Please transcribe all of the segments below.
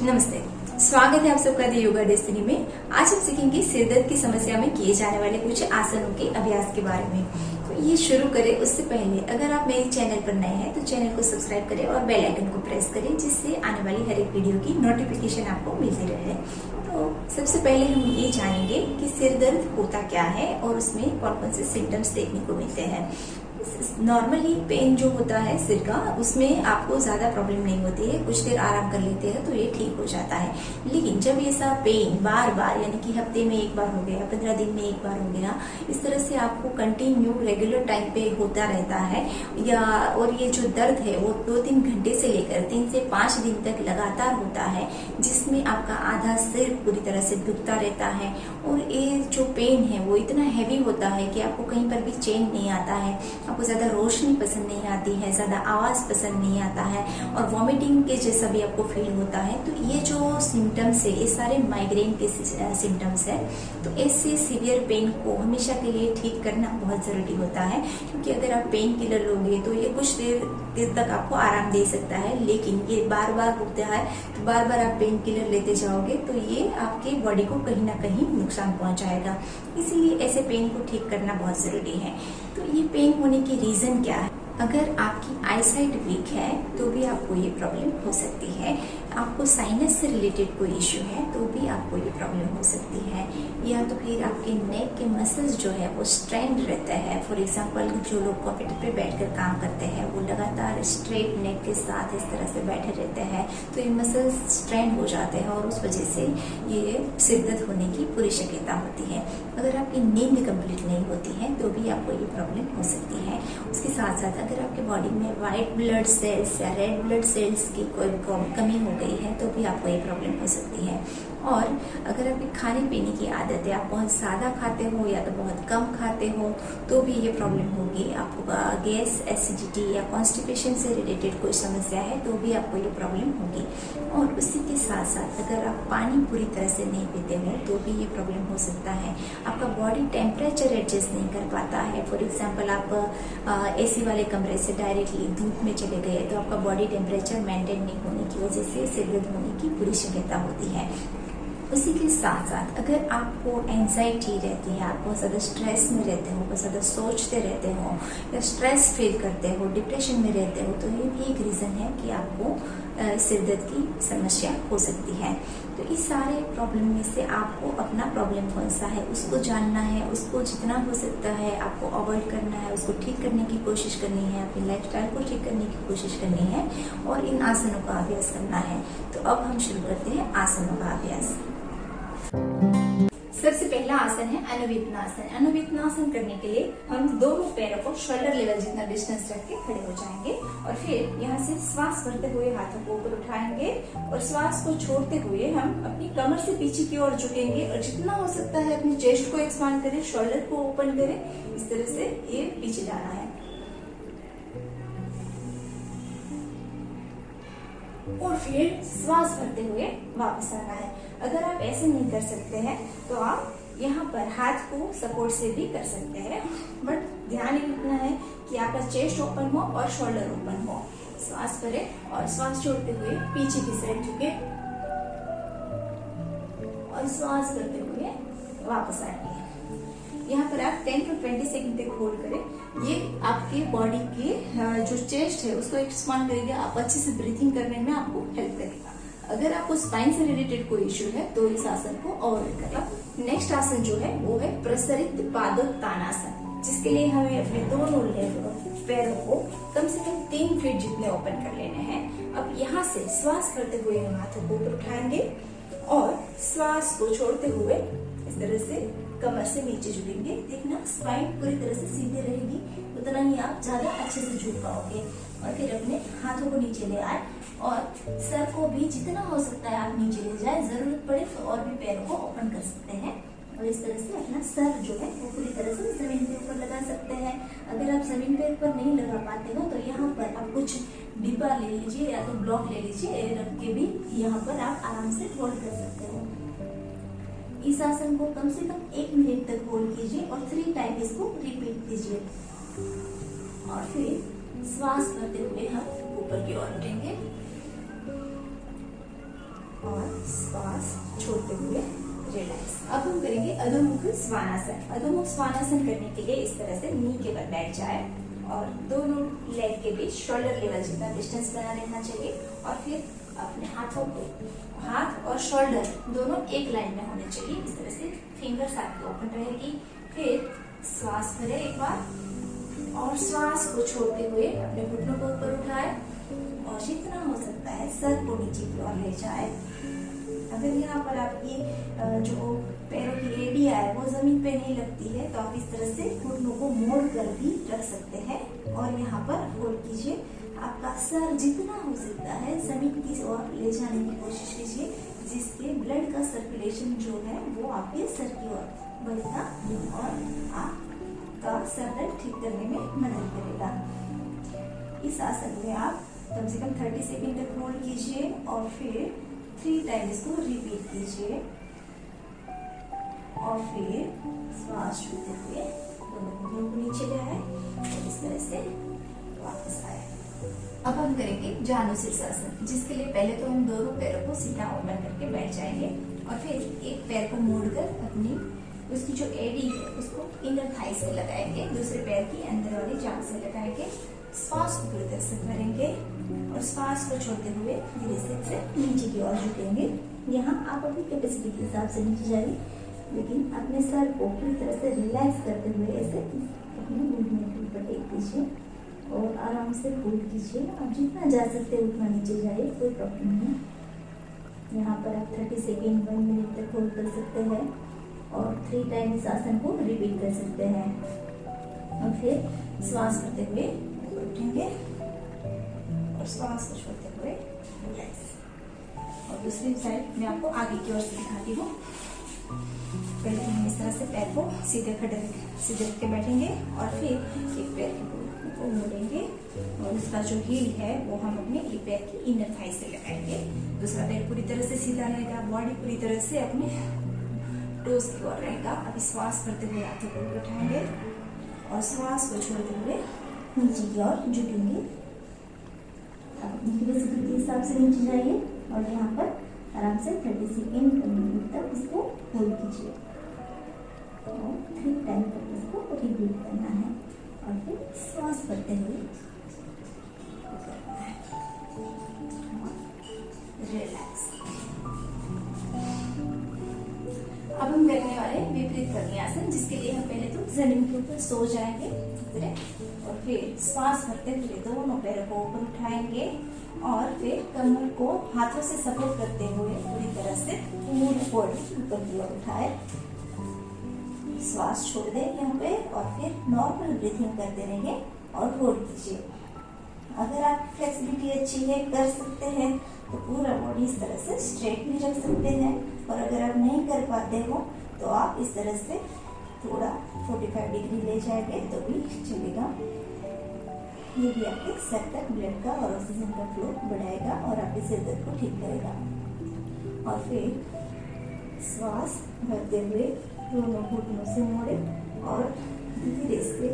नमस्ते, स्वागत है आप सबका द योगा डेस्टिनी में। आज हम सीखेंगे सिर दर्द की समस्या में किए जाने वाले कुछ आसनों के अभ्यास के बारे में। तो ये शुरू करें उससे पहले अगर आप मेरे चैनल पर नए हैं तो चैनल को सब्सक्राइब करें और बेल आइकन को प्रेस करें, जिससे आने वाली हर एक वीडियो की नोटिफिकेशन आपको मिलती रहे। तो सबसे पहले हम ये जानेंगे कि सिर दर्द होता क्या है और उसमें कौन कौन से सिम्टम्स देखने को मिलते हैं। नॉर्मली पेन जो होता है सिर का, उसमें आपको ज्यादा प्रॉब्लम नहीं होती है, कुछ देर आराम कर लेते हैं तो ये ठीक हो जाता है। लेकिन जब ये सब पेन बार बार, यानी कि हफ्ते में एक बार हो गया, 15 दिन में एक बार हो गया, इस तरह से आपको कंटिन्यू रेगुलर टाइम पे होता रहता है, या और ये जो दर्द है वो 2-3 घंटे से लेकर 3 से 5 दिन तक लगातार होता है, जिसमें आपका आधा सिर पूरी तरह से दुखता रहता है, और ये जो पेन है वो इतना हैवी होता है कि आपको कहीं पर भी चैन नहीं आता है, आपको ज्यादा रोशनी पसंद नहीं आती है, ज्यादा आवाज पसंद नहीं आता है, और वॉमिटिंग के जैसा भी आपको फील होता है। तो ये जो सिम्टम्स है ये सारे माइग्रेन के सिम्टम्स है। तो ऐसे सीवियर पेन को हमेशा के लिए ठीक करना बहुत जरूरी होता है, क्योंकि अगर आप पेन किलर लोगे तो ये कुछ देर तक आपको आराम दे सकता है, लेकिन ये बार बार होता है तो बार बार आप पेन किलर लेते जाओगे तो ये आपके बॉडी को कहीं ना कहीं नुकसान पहुंचाएगा। इसीलिए ऐसे पेन को ठीक करना बहुत जरूरी है। तो ये पेन होने की रीजन क्या है? अगर आपकी आईसाइट वीक है तो भी आपको ये प्रॉब्लम हो सकती है। आपको साइनस से रिलेटेड कोई इश्यू है तो भी आपको ये प्रॉब्लम हो सकती है, या तो फिर आपके नेक के मसल्स जो है वो स्ट्रेंड रहता है। फॉर एग्जांपल, जो लोग कंप्यूटर पे बैठकर काम करते हैं वो लगातार स्ट्रेट नेक के साथ इस तरह से बैठे रहते हैं, तो ये मसल्स स्ट्रेंड हो जाते हैं और उस वजह से ये सिर दर्द होने की पूरी शक्यता होती है। अगर आपकी नींद कंप्लीट नहीं होती है तो भी आपको ये प्रॉब्लम हो सकती है। उसके साथ साथ अगर आपके बॉडी में व्हाइट ब्लड सेल्स या रेड ब्लड सेल्स की कोई कमी हो गई है तो भी आपको ये प्रॉब्लम हो सकती है। और अगर आपकी खाने पीने की आदत है, आप बहुत ज्यादा खाते हो या तो बहुत कम खाते हो, तो भी ये प्रॉब्लम होगी। आपको गैस, एसिडिटी या कॉन्स्टिपेशन से रिलेटेड कोई समस्या है तो भी आपको ये प्रॉब्लम होगी। और उसी के साथ साथ अगर आप पानी पूरी तरह से नहीं पीते हो तो भी ये प्रॉब्लम हो सकता है। आपका बॉडी टेम्परेचर एडजस्ट नहीं कर पाता है। फॉर एग्जाम्पल, आप एसी वाले कमरे से डायरेक्टली धूप में चले गए तो आपका बॉडी टेम्परेचर मेंटेन नहीं होने की वजह से सिर दर्द होने की पूरी शक्यता होती है। उसी के साथ साथ अगर आपको एंजाइटी रहती है, आप बहुत ज़्यादा स्ट्रेस में रहते हो, बहुत ज़्यादा सोचते रहते हो, या स्ट्रेस फील करते हो, डिप्रेशन में रहते हो, तो ये भी एक रीज़न है कि आपको सिर दर्द की समस्या हो सकती है। तो इस सारे प्रॉब्लम में से आपको अपना प्रॉब्लम कौन सा है उसको जानना है, उसको जितना हो सकता है आपको अवॉइड करना है, उसको ठीक करने की कोशिश करनी है, अपनी लाइफस्टाइल को ठीक करने की कोशिश करनी है, और इन आसनों का अभ्यास करना है। तो अब हम शुरू करते हैं आसनों का अभ्यास। सबसे पहला आसन है अनुवितनासन। अनुवितनासन करने के लिए हम दोनों पैरों को शोल्डर लेवल जितना डिस्टेंस रख के खड़े हो जाएंगे, और फिर यहाँ से श्वास भरते हुए हाथों को ऊपर उठाएंगे, और श्वास को छोड़ते हुए हम अपनी कमर से पीछे की ओर झुकेंगे, और जितना हो सकता है अपनी चेस्ट को एक्सपांड करें, शोल्डर को ओपन करें, इस तरह से ये पीछे जाना है। और फिर श्वास भरते हुए वापस आना है। अगर आप ऐसे नहीं कर सकते हैं तो आप यहाँ पर हाथ को सपोर्ट से भी कर सकते हैं, बट ध्यान रखना है कि आपका चेस्ट ओपन हो और शोल्डर ओपन हो। श्वास भरें और श्वास छोड़ते हुए पीछे की साइड झुके, और श्वास करते हुए वापस आएंगे। यहाँ पर आप 10 to 20 सेकंड तक होल्ड करें। ये आपके बॉडी के जो चेस्ट है उसको एक्सपांड करेगा, आप अच्छे से ब्रीथिंग करने में आपको हेल्प करेगा। अगर आपको स्पाइन से रिलेटेड कोई इश्यू है तो इस आसन को अवॉइड करें। नेक्स्ट आसन जो है वो है प्रसरित पादोत्तानासन, जिसके लिए हमें अपने दोनों पैरों को कम से कम 3 फीट जितने ओपन कर लेने हैं। अब यहाँ से श्वास करते हुए हम हाथों को ऊपर उठाएंगे, और श्वास को छोड़ते हुए इस तरह से कमर से नीचे झुकेंगे। देखना स्पाइन पूरी तरह से सीधे रहेगी, उतना ही आप ज्यादा अच्छे से झुक पाओगे। और फिर अपने हाथों को नीचे ले आए, और सर को भी जितना हो सकता है आप नीचे ले जाए, जरूरत पड़े तो और भी पैरों को ओपन कर सकते हैं, और इस तरह से अपना सर जो है वो पूरी तरह से जमीन पे ऊपर लगा सकते हैं। अगर आप जमीन पे ऊपर नहीं लगा पाते हो तो यहाँ पर आप कुछ डिब्बा ले लीजिए या तो ब्लॉक ले लीजिए, रख के भी यहाँ पर आप आराम से होल्ड कर सकते हो। इस आसन को कम से कम 1 मिनट तक होल्ड कीजिए और 3 टाइम इसको रिपीट कीजिए, और फिर श्वास भरते हुए हम ऊपर की ओर उठेंगे, और श्वास छोड़ते हुए रिलैक्स। अब हम करेंगे अधोमुख स्वानासन। अधोमुख स्वानासन करने के लिए इस तरह से नी के बल बैठ जाए और दोनों लेग के बीच शोल्डर लेवल जितना डिस्टेंस बना रहना चाहिए और फिर अपने हाथों को, हाथ और शोल्डर दोनों एक लाइन में होने चाहिए। इस तरह से फिंगर्स आपकी ओपन रहेगी। फिर श्वास भरे एक बार और श्वास को छोड़ते हुए अपने घुटनों को ऊपर उठाए और जितना हो सकता है सर को नीचे की ओर ले जाए। अगर यहाँ पर आपकी जो पैरों की एड़ियां है वो जमीन पे नहीं लगती है तो आप इस तरह से घुटनों को मोड़ कर भी रख सकते हैं और यहाँ पर होल्ड कीजिए। आपका सर जितना हो सकता है जमीन की ओर ले जाने की कोशिश कीजिए, जिससे ब्लड का सर्कुलेशन जो है वो आपके सर की ओर बढ़ेगा और आपका सर दर्द ठीक करने में मदद करेगा। इस आसन में आप कम से कम 30 सेकंड तक होल्ड कीजिए और फिर 3 टाइम इसको रिपीट कीजिए और फिर श्वास छोड़ते हुए दोनों घुटनों को नीचे ले आए और इस तरह से वापस आए। अब हम करेंगे जानु शीर्षासन, जिसके लिए पहले तो हम दोनों पैरों को सीधा ओपन करके बैठ जाएंगे और फिर एक पैर को मोड़कर अपनी उसकी जो एड़ी है उसको इनर थाई से लगाएंगे, दूसरे पैर की अंदर वाली जांघ से लगाएंगे। श्वास को पूरी तरह से भरेंगे और श्वास को छोड़ते हुए धीरे से नीचे की ओर झुकेंगे। यहाँ आप अपनी कैपेसिटी के हिसाब से नीचे जाइए, लेकिन अपने सर को पूरी तरह से रिलैक्स करते हुए ऐसे अपने घुटनों के ऊपर टेक दीजिए और आराम से होल्ड कीजिए। आप जितना जा सकते हैं उतना नीचे जाइए, कोई प्रॉब्लम नहीं। यहाँ पर आप 30 सेकेंड 1 मिनट तक होल्ड कर सकते हैं और 3 टाइम इस आसन को रिपीट कर सकते हैं और फिर श्वास भरते हुए उठेंगे और श्वास को छोड़ते हुए रिलैक्स। और दूसरी साइड मैं आपको आगे की ओर से दिखाती हूँ। पहले हम इस तरह से पैर को सीधे रख के बैठेंगे और फिर एक पैर को मोड़ेंगे और उसका जो हील है वो हम अपने एक पैर की इनर थाई से लगाएंगे। दूसरा पैर पूरी तरह से सीधा रहेगा, बॉडी पूरी तरह से अपने टोस की ओर रहेगा। अभी श्वास भरते हुए हाथों को उठाएंगे और श्वास को छोड़ते हुए नीचे की ओर झुकेंगे। अपनी कैपेसिटी के हिसाब से नीचे जाइए और यहाँ पर आराम से 30 सेकेंड तक इसको होल्ड कीजिए और 3 टाइम तक इसको रिपीट करना है और फिर श्वास भरते हुए करना है। रिलैक्स। अब हम करने वाले विपरीत करनी आसन, जिसके लिए हम पहले तो जमीन के ऊपर सो जाएंगे और फिर श्वास भरते हुए दोनों पैरों को ऊपर उठाएंगे और फिर कमर को हाथों से सपोर्ट करते हुए पूरी तरह से पूरी बॉडी ऊपर की ओर उठाए। श्वास छोड़ दें यहाँ पे और फिर नॉर्मल ब्रीथिंग करते रहेंगे और होल्ड कीजिए। अगर आप फ्लेक्सिबिलिटी अच्छी है, कर सकते हैं तो पूरा बॉडी इस तरह से स्ट्रेट भी रख सकते हैं और अगर आप नहीं कर पाते हो तो आप इस तरह से थोड़ा 45 डिग्री ले जाएंगे तो भी चलेगा। ये भी आपके सर तक ब्लड का और ऑक्सीजन का फ्लो बढ़ाएगा और आपके सिर दर्द को ठीक करेगा। और फिर श्वास भरते हुए दोनों घुटनों से मोड़े और धीरे से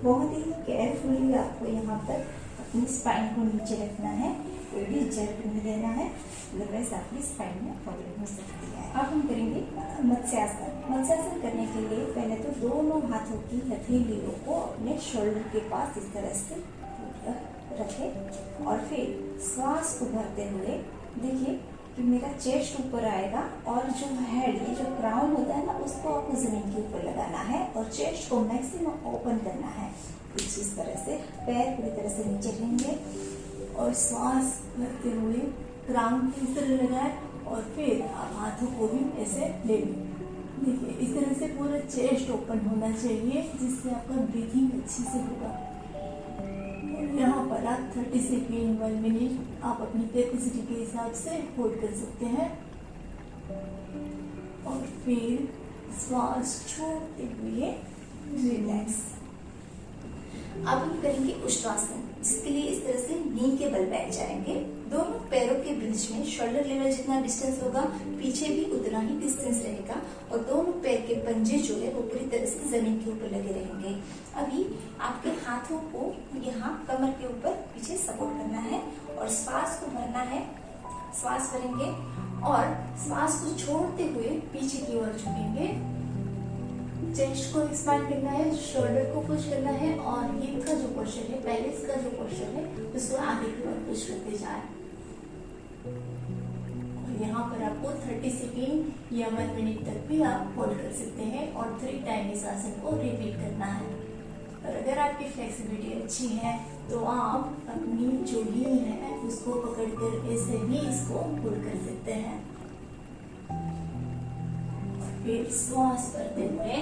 बहुत ही केयरफुली आपको यहाँ पर अपनी स्पाइन को नीचे रखना है, कोई भी जर्क नहीं देना है, अदरवाइज आपकी स्पाइन में प्रॉब्लम हो सकती है। अब हम करेंगे मत्स्यासन। मत्स्यासन करने के लिए पहले तो दोनों हाथों की हथेलियों को अपने शोल्डर के पास इस तरह से रखें और फिर श्वास को भरते हुए देखिए कि मेरा चेस्ट ऊपर आएगा और जो हेड, ये जो क्राउन होता है ना, उसको आपको जमीन के ऊपर लगाना है और चेस्ट को मैक्सिमम ओपन करना है। कुछ इस तरह से पैर पूरी तरह से नीचे रहेंगे और श्वास भरते हुए क्राउन की इस तरह लगाए और फिर आप हाथों को भी ऐसे ले लें। देखिए इस तरह से पूरा चेस्ट ओपन होना चाहिए, जिससे आपका ब्रीथिंग अच्छी से होगा। यहाँ पर आप 30 सेकेंड 1 मिनट आप अपनी कैपेसिटी के हिसाब से होल्ड कर सकते हैं और फिर श्वास छोड़ते हुए रिलैक्स। अब हम करेंगे उष्ट्रासन, जिसके लिए इस तरह से नी के बल बैठ जाएंगे। दोनों पैरों के बीच में शोल्डर लेवल जितना डिस्टेंस होगा, पीछे भी उतना ही डिस्टेंस रहेगा और दोनों पैर के पंजे जो है वो पूरी तरह से जमीन के ऊपर लगे रहेंगे। अभी आपके हाथों को यहाँ कमर के ऊपर पीछे सपोर्ट करना है और श्वास को भरना है। श्वास भरेंगे और श्वास को छोड़ते हुए पीछे की ओर झुकेंगे। चेस्ट को एक्सपांड करना है, शोल्डर को पुश करना है और हिप का जो पोर्शन है, पेल्विस का जो पोर्शन है, उसको आगे की ओर पुश करते जाए। और यहाँ पर आपको 30 सेकेंड या 1 मिनट तक भी आप होल्ड कर सकते हैं और 3 टाइम इस आसन को रिपीट करना है। और अगर आपकी फ्लेक्सिबिलिटी अच्छी है तो आप अपनी जो नी है उसको पकड़कर ऐसे भी इसको होल्ड कर सकते हैं। फिर श्वास करते हुए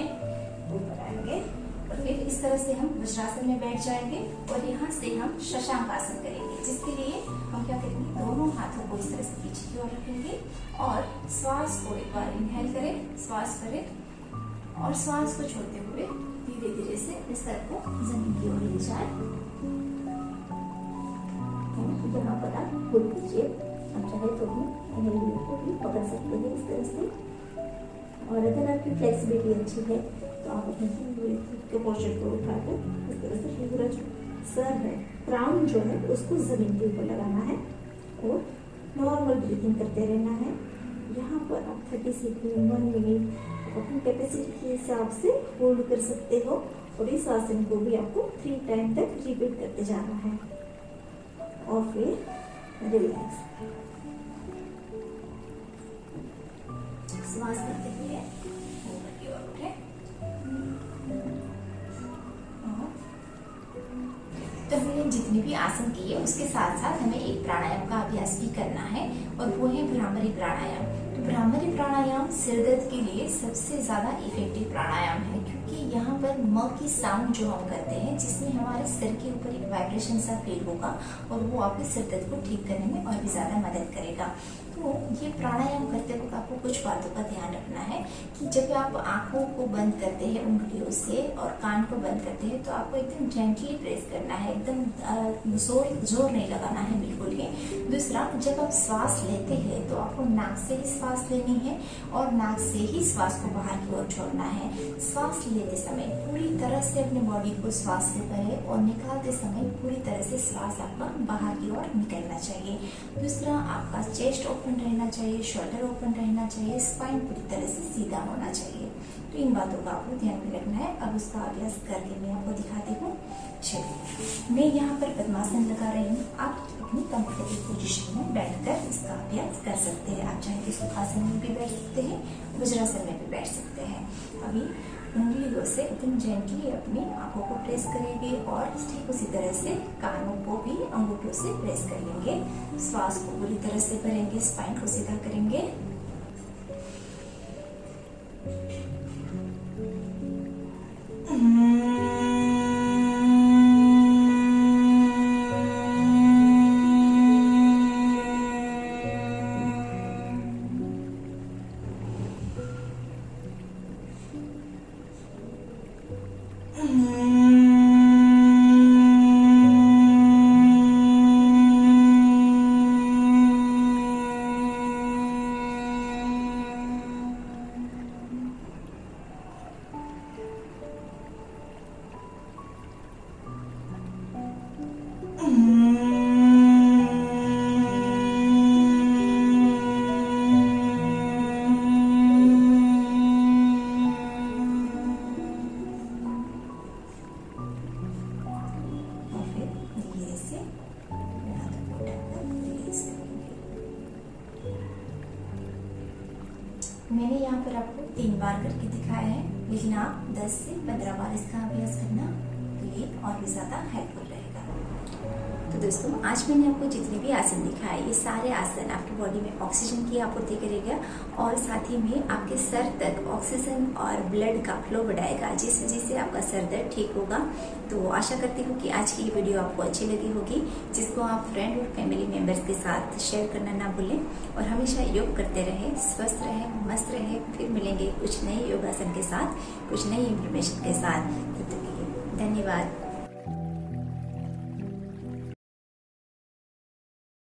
ऊपर आएंगे और फिर इस तरह से हम वज्रासन में बैठ जाएंगे और यहाँ से हम शशांक आसन करेंगे, जिसके लिए हम क्या करेंगे, दोनों हाथों को इस तरह से पीछे की ओर रखेंगे और श्वास को एक बार इनहेल करें, श्वास करें और श्वास को छोड़ते हुए धीरे धीरे से इस तरह को जमीन की ओर ले जाए। यहाँ पर आप खुद कीजिए, आप चाहे तो भी को भी पकड़ सकते हैं इस तरह से। और अगर आपकी फ्लेक्सिबिलिटी अच्छी है तो आप अपने के पोस्चर को उठाकर इस तरह से पूरा जो सर है, क्राउन जो है, उसको जमीन के ऊपर लगाना है और नॉर्मल ब्रीथिंग करते रहना है। यहाँ पर आप 30 सेकेंड 1 मिनट अपनी कैपेसिटी के हिसाब से होल्ड कर सकते हो और इस आसन को भी आपको 3 टाइम तक रिपीट करते जाना है। और फिर रिलैक्स, श्वास करते हुए ऊपर की ओर उठे। तो हमने जितने भी आसन किए उसके साथ साथ हमें एक प्राणायाम का अभ्यास भी करना है और वो है भ्रामरी प्राणायाम। तो भ्रामरी प्राणायाम सिर दर्द के लिए सबसे ज्यादा इफेक्टिव प्राणायाम है, क्योंकि यहाँ पर म की साउंड जो हम करते हैं, जिसमें हमारे सिर के ऊपर एक वाइब्रेशन सा फील होगा और वो आपके सिर दर्द को ठीक करने में और भी ज्यादा मदद करेगा। तो ये प्राणायाम करते वक्त आपको कुछ बातों का ध्यान रखना है कि जब आप आंखों को बंद करते हैं उंगलियों से और कान को बंद करते हैं तो आपको एकदम जेंटली प्रेस करना है, एकदम जोर नहीं लगाना है बिल्कुल ही। दूसरा, जब आप श्वास लेते हैं तो आपको नाक से ही श्वास लेनी है और नाक से ही श्वास को बाहर की ओर छोड़ना है। श्वास लेते समय पूरी तरह से अपने बॉडी को श्वास से भरे और निकालते समय पूरी तरह से श्वास आपका बाहर की ओर निकलना चाहिए। दूसरा, आपका चेस्ट ओपन रहना चाहिए, शोल्डर ओपन रहना चाहिए, स्पाइन पूरी तरह से सीधा होना चाहिए। तो इन बातों का आपको ध्यान में रखना है। अब उसका अभ्यास करके मैं आपको दिखाती हूँ। चलिए, मैं यहाँ पर पद्मासन लगा रही हूँ। आप अपनी कंफर्टेबल पोजीशन में बैठकर इसका अभ्यास कर सकते हैं। आप चाहे तो सुखासन में भी बैठ सकते हैं, वज्रासन में भी बैठ सकते हैं। अभी उंगलियों से एकदम जेंटली अपनी आंखों को प्रेस करेंगे और ठीक उसी तरह से कानों को भी अंगूठों से प्रेस कर लेंगे। श्वास को पूरी तरह से भरेंगे, स्पाइन को सीधा करेंगे। मैंने यहाँ पर आपको 3 बार करके दिखाया है, लेकिन आप 10 से 15 बार इसका अभ्यास करना, तो ये और भी ज्यादा हेल्पफुल रहेगा। तो दोस्तों, आज मैंने आपको जितने भी आसन दिखाए, ये सारे आसन आपकी बॉडी में ऑक्सीजन की आपूर्ति करेगा और साथ ही में आपके सर तक ऑक्सीजन और ब्लड का फ्लो बढ़ाएगा, जिस वजह से आपका सर दर्द ठीक होगा। तो आशा करती हूँ कि आज की ये वीडियो आपको अच्छी लगी होगी, जिसको आप फ्रेंड और फैमिली मेंबर्स के साथ शेयर करना ना भूलें और हमेशा योग करते रहें, स्वस्थ रहें, मस्त रहें। फिर मिलेंगे कुछ नए योगासन के साथ, कुछ नई इन्फॉर्मेशन के साथ। तब तक के लिए धन्यवाद।